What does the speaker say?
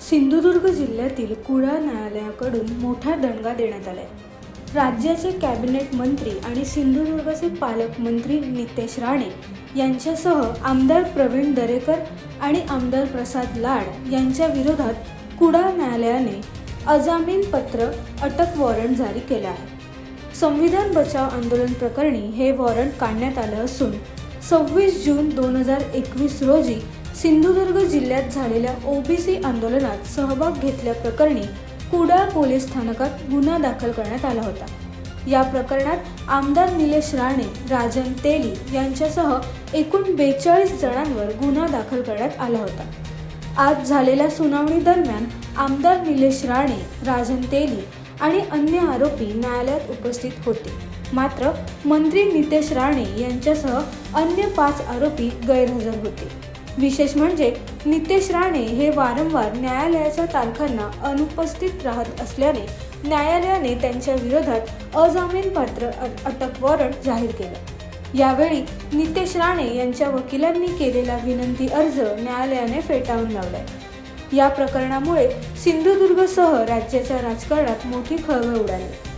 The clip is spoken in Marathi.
सिंधुदुर्ग जिल्ह्यातील कुडाळ न्यायालयाकडून मोठा दणगा देण्यात आलाय। राज्याचे कॅबिनेट मंत्री आणि सिंधुदुर्गचे पालकमंत्री नितेश राणे यांच्यासह आमदार प्रवीण दरेकर आणि आमदार प्रसाद लाड यांच्या विरोधात कुडाळ न्यायालयाने अजामीनपात्र अटक वॉरंट जारी केले आहे। संविधान बचाव आंदोलन प्रकरणी हे वॉरंट काढण्यात आलं असून 26 जून 2021 रोजी सिंधुदुर्ग जिल्ह्यात झालेल्या ओबीसी आंदोलनात सहभाग घेतल्याप्रकरणी कुडाळ पोलीस स्थानकात गुन्हा दाखल करण्यात आला होता। या प्रकरणात आमदार निलेश राणे, राजन तेली यांच्यासह एकूण 42 जणांवर गुन्हा दाखल करण्यात आला होता। आज झालेल्या सुनावणी दरम्यान आमदार निलेश राणे, राजन तेली आणि अन्य आरोपी न्यायालयात उपस्थित होते। मात्र मंत्री नितेश राणे यांच्यासह अन्य 5 आरोपी गैरहजर होते। विशेष म्हणजे नितेश राणे हे वारंवार न्यायालयाच्या तारखांना अनुपस्थित राहत असल्याने न्यायालयाने त्यांच्या विरोधात अजामीनपात्र अटक वॉरंट जाहीर केलं। यावेळी नितेश राणे यांच्या वकिलांनी केलेला विनंती अर्ज न्यायालयाने फेटाळून लावलाय। या प्रकरणामुळे सिंधुदुर्गसह राज्याच्या राजकारणात मोठी खळबळ उडाली।